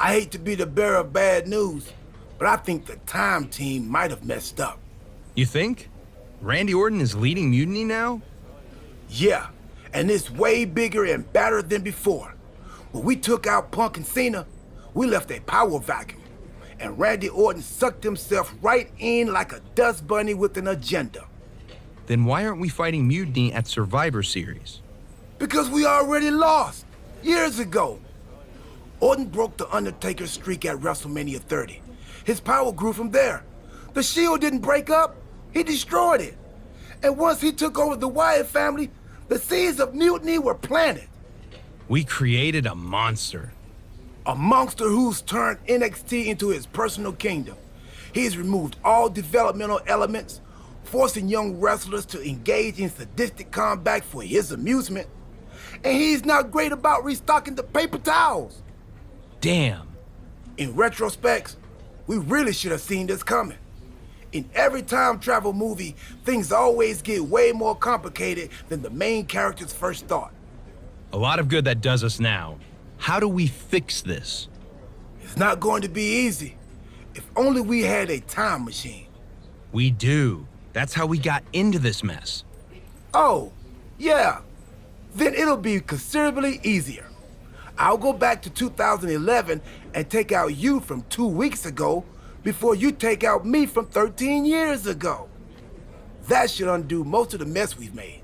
I hate to be the bearer of bad news, but I think the time team might have messed up. You think? Randy Orton is leading Mutiny now? Yeah, and it's way bigger and badder than before. When we took out Punk and Cena, we left a power vacuum, and Randy Orton sucked himself right in like a dust bunny with an agenda. Then why aren't we fighting Mutiny at Survivor Series? Because we already lost, years ago. Orton broke the Undertaker's streak at WrestleMania 30. His power grew from there. The Shield didn't break up, he destroyed it. And once he took over the Wyatt family, the seeds of mutiny were planted. We created a monster. A monster who's turned NXT into his personal kingdom. He's removed all developmental elements, forcing young wrestlers to engage in sadistic combat for his amusement. And he's not great about restocking the paper towels. Damn. In retrospect, we really should have seen this coming. In every time travel movie, things always get way more complicated than the main character's first thought. A lot of good that does us now. How do we fix this? It's not going to be easy. If only we had a time machine. We do. That's how we got into this mess. Oh, yeah. Then it'll be considerably easier. I'll go back to 2011 and take out you from 2 weeks ago before you take out me from 13 years ago. That should undo most of the mess we've made.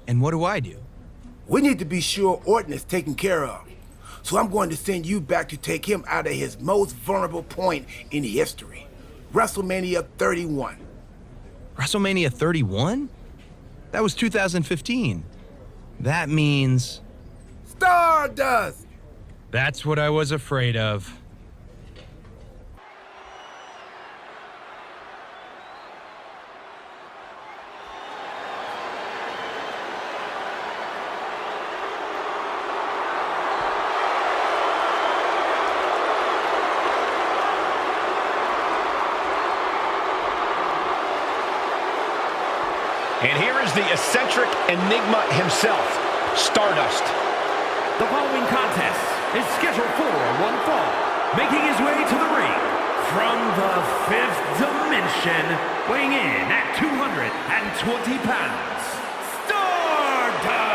And what do I do? We need to be sure Orton is taken care of. So I'm going to send you back to take him out of his most vulnerable point in history. WrestleMania 31. WrestleMania 31? That was 2015. That means... Stardust! That's what I was afraid of. And here is the eccentric enigma himself, Stardust. The following contest is scheduled for one fall. Making his way to the ring from the fifth dimension, weighing in at 220 pounds, Stardust!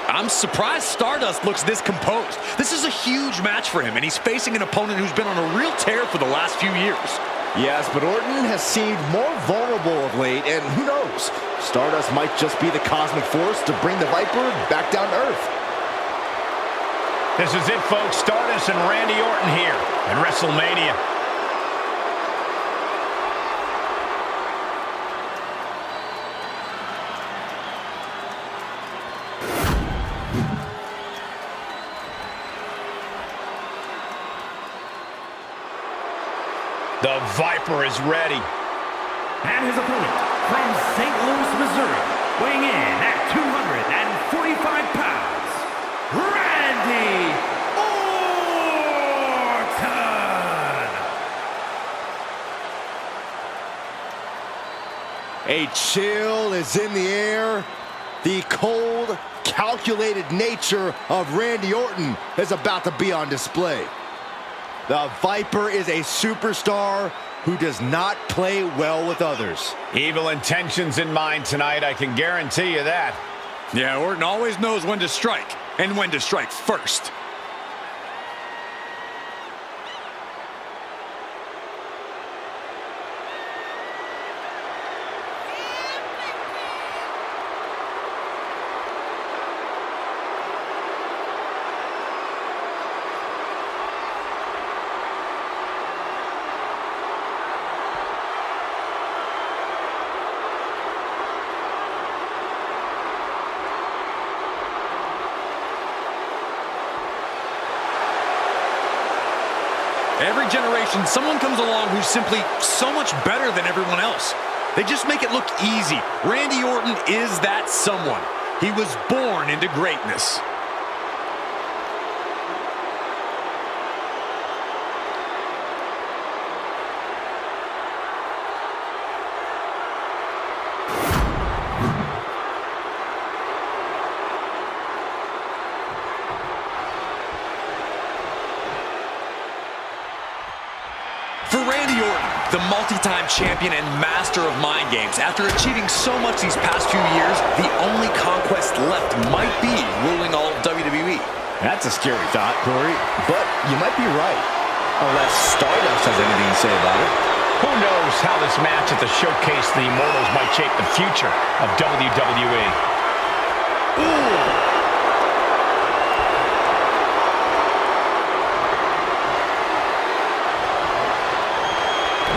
I'm surprised Stardust looks this composed. This is a huge match for him, and he's facing an opponent who's been on a real tear for the last few years. Yes, but Orton has seemed more vulnerable of late, and who knows? Stardust might just be the cosmic force to bring the Viper back down to earth. This is it, folks. Stardust and Randy Orton here at WrestleMania. The Viper is ready. And his opponent from St. Louis, Missouri, weighing in at 245 pounds, Randy Orton! A chill is in the air. The cold, calculated nature of Randy Orton is about to be on display. The Viper is a superstar who does not play well with others. Evil intentions in mind tonight, I can guarantee you that. Yeah, Orton always knows when to strike, and when to strike first. Every generation, someone comes along who's simply so much better than everyone else. They just make it look easy. Randy Orton is that someone. He was born into greatness. The multi-time champion and master of mind games. After achieving so much these past few years, the only conquest left might be ruling all of WWE. That's a scary thought, Corey, but you might be right. Unless Stardust has anything to say about it. Who knows how this match at the Showcase the Immortals might shape the future of WWE. Ooh.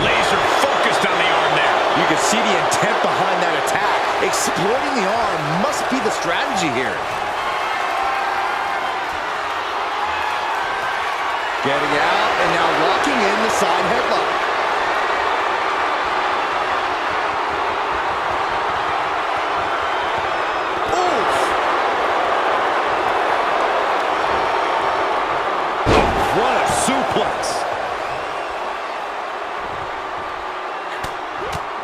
Laser focused on the arm there. You can see the intent behind that attack. Exploiting the arm must be the strategy here. Getting out and now locking in the side headlock. Oof. Oh, what a suplex.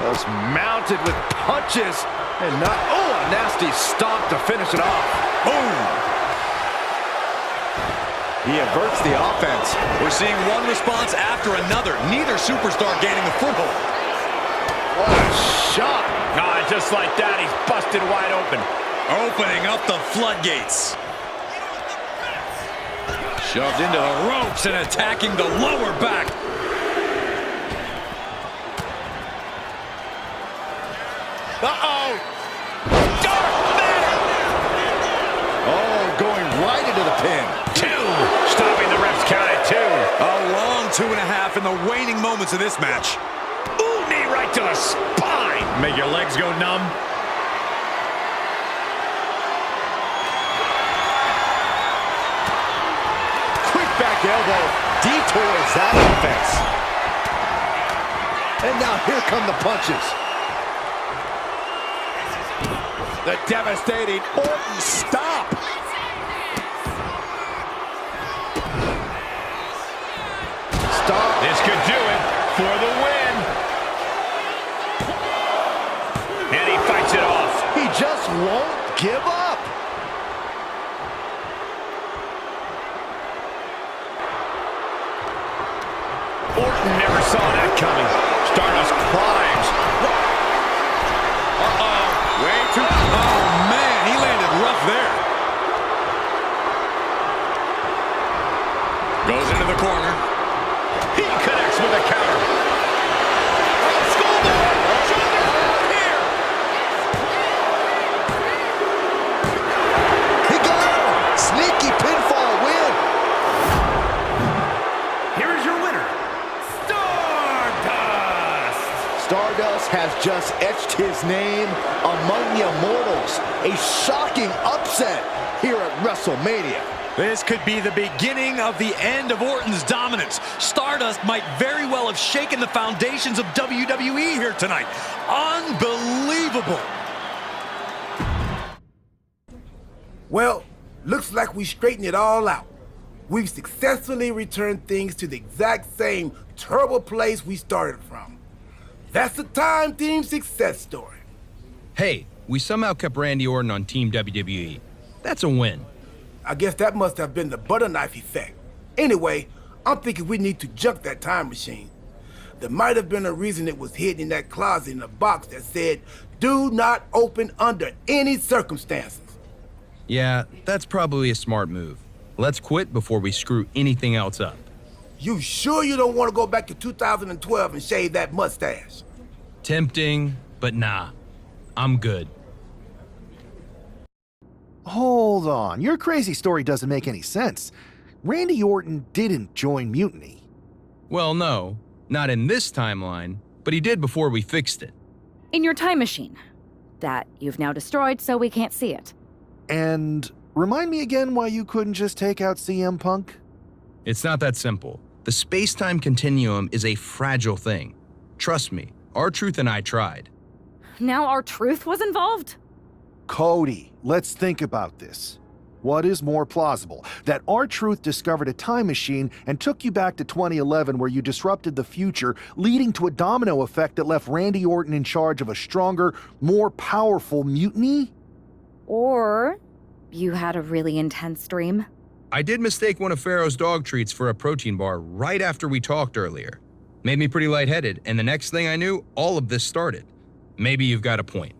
Just mounted with punches and not, oh, a nasty stomp to finish it off. Boom! He averts the offense. We're seeing one response after another. Neither superstar gaining a foothold. What a shot! Ah, just like that, he's busted wide open. Opening up the floodgates. Shoved into the ropes and attacking the lower back. Uh-oh! Dark Matter! Oh, going right into the pin. 2. Stopping the ref's count at 2. A long 2.5 in the waning moments of this match. Ooh, knee right to the spine. Make your legs go numb. Quick back elbow detours that offense. And now here come the punches. The devastating Orton stop. Stop. This could do it for the win. And he fights it off. He just won't give up. Orton never saw that coming. Stardust climbs. Uh-oh. Way too... Oh, man, he landed rough there. Goes into the corner. He connects with a counter. He got him. Sneaky pinfall win. Here is your winner, Stardust! Stardust has just etched his name among the immortals. A shocking upset here at WrestleMania. This could be the beginning of the end of Orton's dominance. Stardust might very well have shaken the foundations of WWE here tonight. Unbelievable. Well, looks like we straightened it all out. We've successfully returned things to the exact same terrible place we started from. That's the time team success story. Hey, we somehow kept Randy Orton on Team WWE. That's a win. I guess that must have been the butter knife effect. Anyway, I'm thinking we need to junk that time machine. There might have been a reason it was hidden in that closet in a box that said, "Do not open under any circumstances." Yeah, that's probably a smart move. Let's quit before we screw anything else up. You sure you don't want to go back to 2012 and shave that mustache? Tempting, but nah. I'm good. Hold on, your crazy story doesn't make any sense. Randy Orton didn't join Mutiny. Well, no, not in this timeline, but he did before we fixed it. In your time machine. That you've now destroyed so we can't see it. And remind me again why you couldn't just take out CM Punk? It's not that simple. The space-time continuum is a fragile thing. Trust me, R-Truth and I tried. Now our truth was involved? Cody, let's think about this. What is more plausible? That R-Truth discovered a time machine and took you back to 2011 where you disrupted the future, leading to a domino effect that left Randy Orton in charge of a stronger, more powerful Mutiny? Or you had a really intense dream? I did mistake one of Pharaoh's dog treats for a protein bar right after we talked earlier. Made me pretty lightheaded, and the next thing I knew, all of this started. Maybe you've got a point.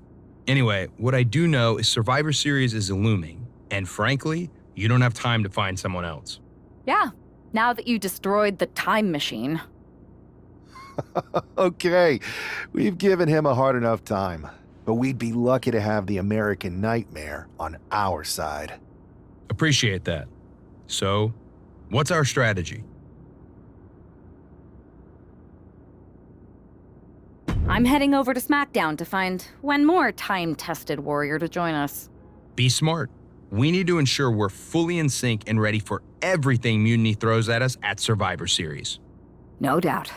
Anyway, what I do know is Survivor Series is looming, and frankly, you don't have time to find someone else. Yeah, now that you destroyed the time machine. Okay, we've given him a hard enough time, but we'd be lucky to have the American Nightmare on our side. Appreciate that. So, what's our strategy? I'm heading over to SmackDown to find one more time-tested warrior to join us. Be smart. We need to ensure we're fully in sync and ready for everything Mutiny throws at us at Survivor Series. No doubt.